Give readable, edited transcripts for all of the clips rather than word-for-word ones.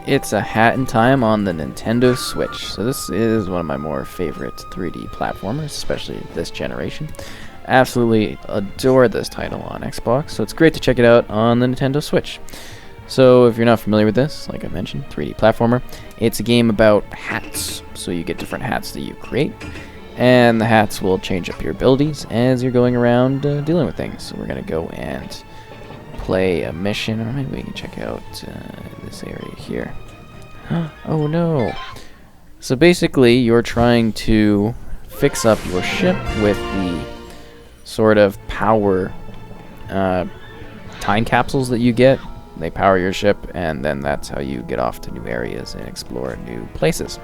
It's a Hat in Time on the Nintendo Switch. So this is one of my more favorite 3D platformers, especially this generation. Absolutely adore this title on Xbox, so it's great to check it out on the Nintendo Switch. So if you're not familiar with this, like I mentioned, 3D platformer, it's a game about hats. So you get different hats that you create, and the hats will change up your abilities as you're going around dealing with things. So we're going to go and play a mission, or maybe we can check out this area here. Oh no! So basically, you're trying to fix up your ship with the sort of power time capsules that you get. They power your ship, and then that's how you get off to new areas and explore new places.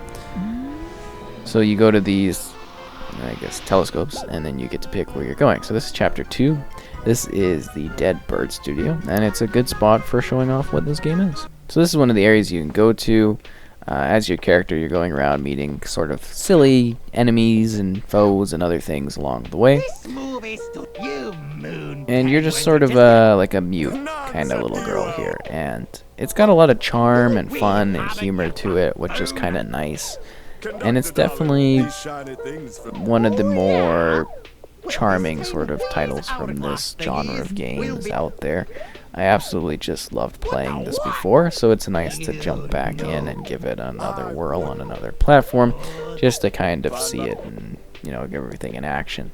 So you go to these, I guess, telescopes, and then you get to pick where you're going. So this is Chapter 2. This is the Dead Bird Studio, and it's a good spot for showing off what this game is. So this is one of the areas you can go to. As your character, you're going around meeting sort of silly enemies and foes and other things along the way. And you're just sort of like a mute kind of little girl here. And it's got a lot of charm and fun and humor to it, which is kind of nice. And it's definitely one of the more charming sort of titles from this genre of games out there. I absolutely just loved playing this before, so it's nice to jump back in and give it another whirl on another platform, just to kind of see it and, you know, get everything in action.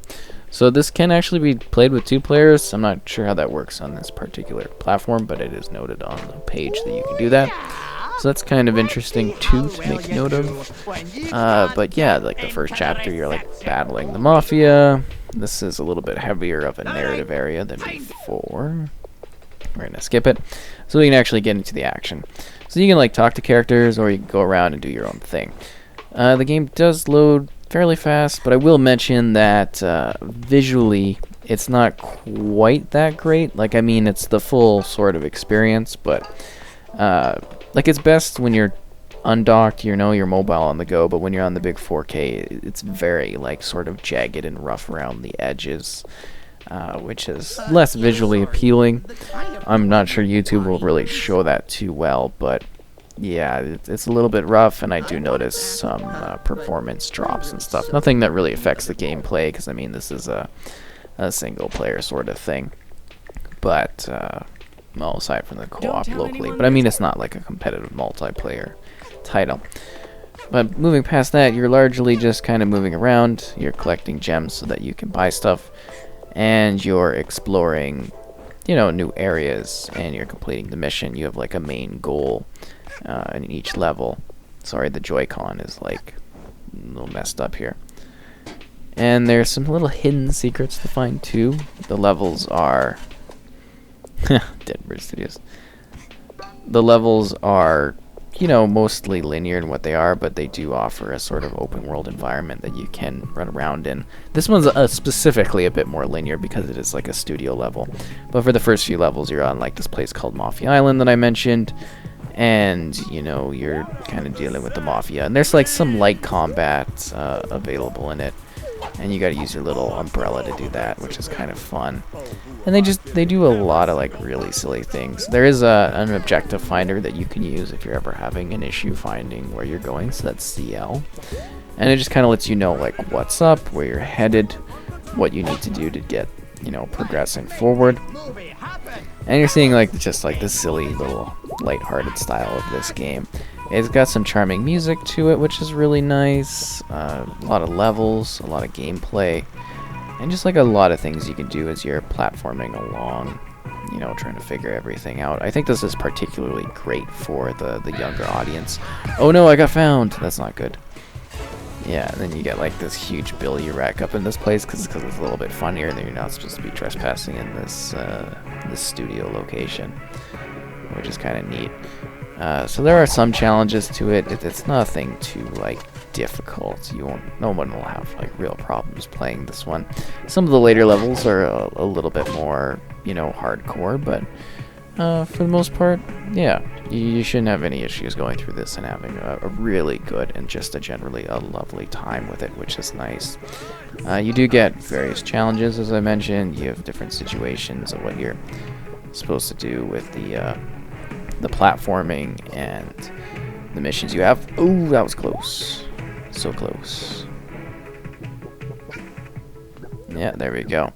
So this can actually be played with 2 players. I'm not sure how that works on this particular platform, but it is noted on the page that you can do that. So that's kind of interesting too to make note of. But yeah, like the first chapter, you're like battling the mafia. This is a little bit heavier of a narrative area than before. We're gonna skip it, so we can actually get into the action. So you can like talk to characters, or you can go around and do your own thing. The game does load fairly fast, but I will mention that visually, it's not quite that great. Like, I mean, it's the full sort of experience, but like it's best when you're undocked, you know, you're mobile on the go. But when you're on the big 4K, it's very like sort of jagged and rough around the edges. Which is less visually appealing. I'm not sure YouTube will really show that too well, but yeah, it's a little bit rough, and I do notice some performance drops and stuff. Nothing that really affects the gameplay, because I mean, this is a single player sort of thing. But, well, aside from the co-op locally, but I mean, it's not like a competitive multiplayer title. But moving past that, you're largely just kind of moving around. You're collecting gems so that you can buy stuff. And you're exploring, you know, new areas, and you're completing the mission. You have like a main goal in each level. Sorry, the Joy-Con is like a little messed up here. And there's some little hidden secrets to find too. The levels are Dead Bird Studios. The levels are, you know, mostly linear in what they are, but they do offer a sort of open world environment that you can run around in. This one's specifically a bit more linear because it is like a studio level. But for the first few levels, you're on like this place called Mafia Island that I mentioned, and you know, you're kind of dealing with the mafia. And there's like some light combat available in it, and you got to use your little umbrella to do that, which is kind of fun. And they do a lot of like really silly things. There is an objective finder that you can use if you're ever having an issue finding where you're going, so that's CL. And it just kind of lets you know like what's up, where you're headed, what you need to do to get, you know, progressing forward. And you're seeing like just like the silly little lighthearted style of this game. It's got some charming music to it, which is really nice. A lot of levels, a lot of gameplay, and just like a lot of things you can do as you're platforming along, you know, trying to figure everything out. I think this is particularly great for the younger audience. Oh no, I got found! That's not good. Yeah, and then you get like this huge bill you rack up in this place because it's a little bit funnier, and you're not supposed to be trespassing in this this studio location, which is kind of neat. So there are some challenges to it. It's nothing too like difficult. No one will have like real problems playing this one. Some of the later levels are a little bit more, you know, hardcore, but for the most part, yeah, you shouldn't have any issues going through this and having a really good and just generally a lovely time with it, which is nice. You do get various challenges, as I mentioned. You have different situations of what you're supposed to do with the platforming, and the missions you have. Ooh, that was close. So close. Yeah, there we go.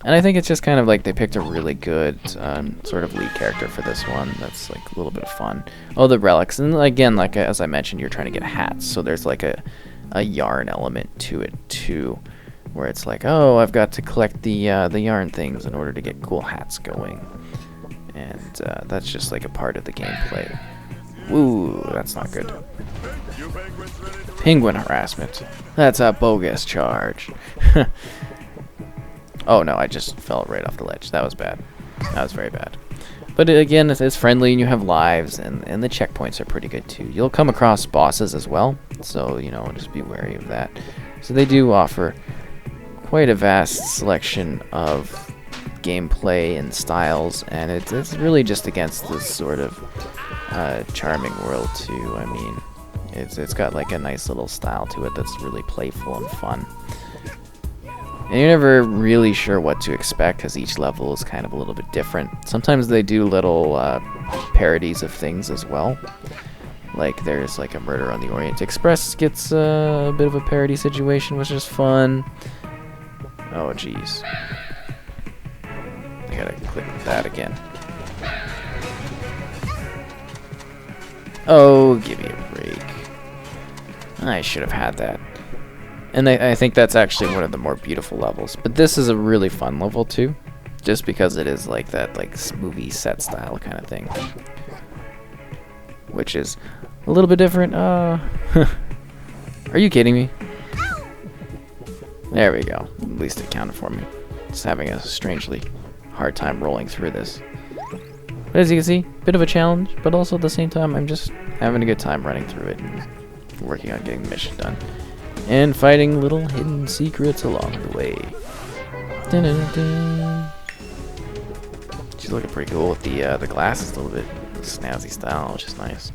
And I think it's just kind of like they picked a really good sort of lead character for this one. That's like a little bit of fun. Oh, the relics. And again, like as I mentioned, you're trying to get hats. So there's like a yarn element to it too, where it's like, oh, I've got to collect the yarn things in order to get cool hats going. And that's just like a part of the gameplay. Ooh, that's not good. Penguin harassment. That's a bogus charge. Oh no, I just fell right off the ledge. That was bad. That was very bad. But again, it's friendly and you have lives, and the checkpoints are pretty good too. You'll come across bosses as well, so, you know, just be wary of that. So they do offer quite a vast selection of gameplay and styles, and it's really just against this sort of charming world too. I mean, it's got like a nice little style to it that's really playful and fun. And you're never really sure what to expect because each level is kind of a little bit different. Sometimes they do little parodies of things as well. Like there's like a Murder on the Orient Express gets a bit of a parody situation, which is fun. Oh jeez. I gotta click that again. Oh, give me a break. I should have had that. And I think that's actually one of the more beautiful levels. But this is a really fun level too, just because it is like that like movie set style kind of thing, which is a little bit different. Are you kidding me? There we go. At least it counted for me. Just having a strangely hard time rolling through this. But as you can see, bit of a challenge, but also at the same time, I'm just having a good time running through it and working on getting the mission done. And fighting little hidden secrets along the way. Dun -dun -dun -dun. She's looking pretty cool with the glasses, a little bit snazzy style, which is nice.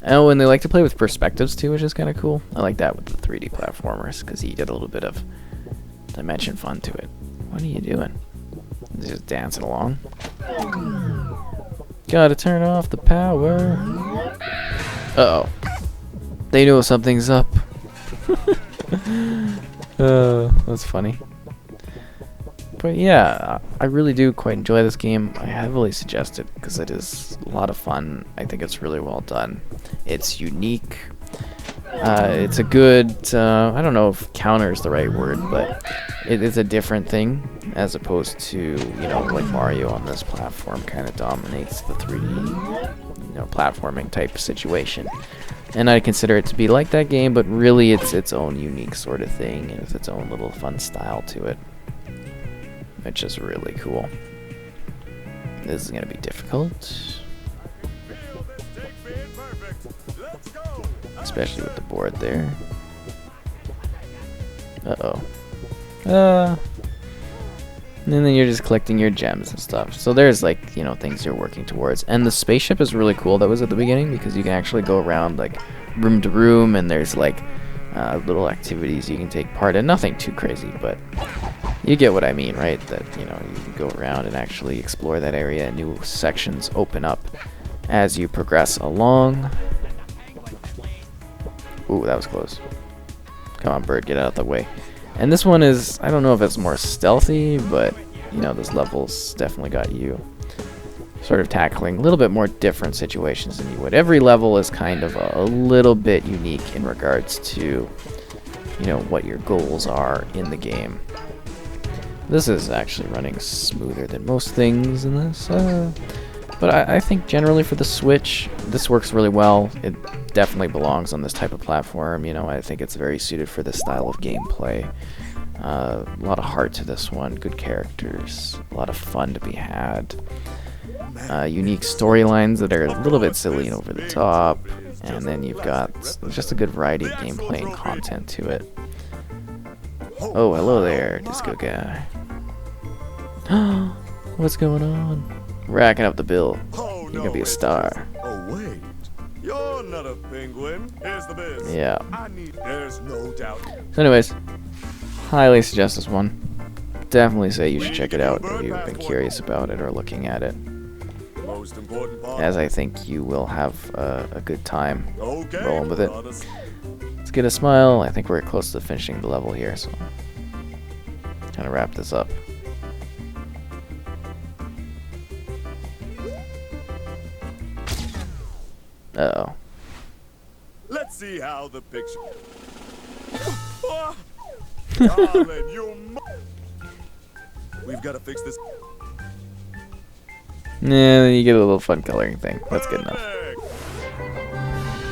Oh, and they like to play with perspectives too, which is kind of cool. I like that with the 3D platformers because you get a little bit of dimension fun to it. What are you doing? Just dancing along. Gotta turn off the power. Uh-oh. They know something's up. That's funny. But yeah, I really do quite enjoy this game. I heavily suggest it because it is a lot of fun. I think it's really well done. It's unique. It's a good, I don't know if counter is the right word, but it is a different thing as opposed to, you know, like Mario on this platform kind of dominates the 3D, you know, platforming type situation. And I consider it to be like that game, but really it's its own unique sort of thing, and it's its own little fun style to it, which is really cool. This is going to be difficult, especially with the board there. Uh-oh. And then you're just collecting your gems and stuff. So there's like, you know, things you're working towards. And the spaceship is really cool. That was at the beginning because you can actually go around like room to room, and there's like little activities you can take part in. Nothing too crazy, but you get what I mean, right? That, you know, you can go around and actually explore that area. New sections open up as you progress along. Ooh, that was close. Come on, bird, get out of the way. And this one is, I don't know if it's more stealthy, but, you know, this level's definitely got you sort of tackling a little bit more different situations than you would. Every level is kind of a little bit unique in regards to, you know, what your goals are in the game. This is actually running smoother than most things in this, but I think generally for the Switch, this works really well. It definitely belongs on this type of platform. You know, I think it's very suited for this style of gameplay. A lot of heart to this one, good characters, a lot of fun to be had. Unique storylines that are a little bit silly and over the top, and then you've got just a good variety of gameplay and content to it. Oh, hello there, disco guy. What's going on? Racking up the bill. You're gonna be a star. Oh wait, you're not a penguin. Here's the biz. Yeah. There's no doubt. So anyways, highly suggest this one. Definitely say you should check it out if you've been curious about it or looking at it. most important part. as I think you will have a good time Okay, rolling with it. brothers. Let's get a smile. I think we're close to finishing the level here, so kind of wrap this up. Uh-oh. Let's see how the picture. Darling, we've got to fix this. Yeah, then you get a little fun coloring thing. That's good enough.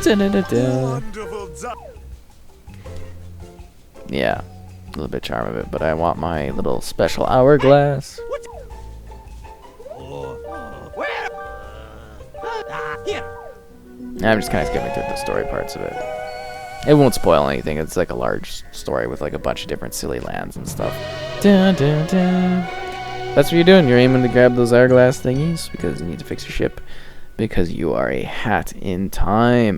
Da-da-da-da. Wonderful job. Yeah, a little bit charm of it, but I want my little special hourglass. I'm just kind of skipping through the story parts of it. It won't spoil anything. It's like a large story with like a bunch of different silly lands and stuff. Dun, dun, dun. That's what you're doing. You're aiming to grab those hourglass thingies because you need to fix your ship because you are a hat in time.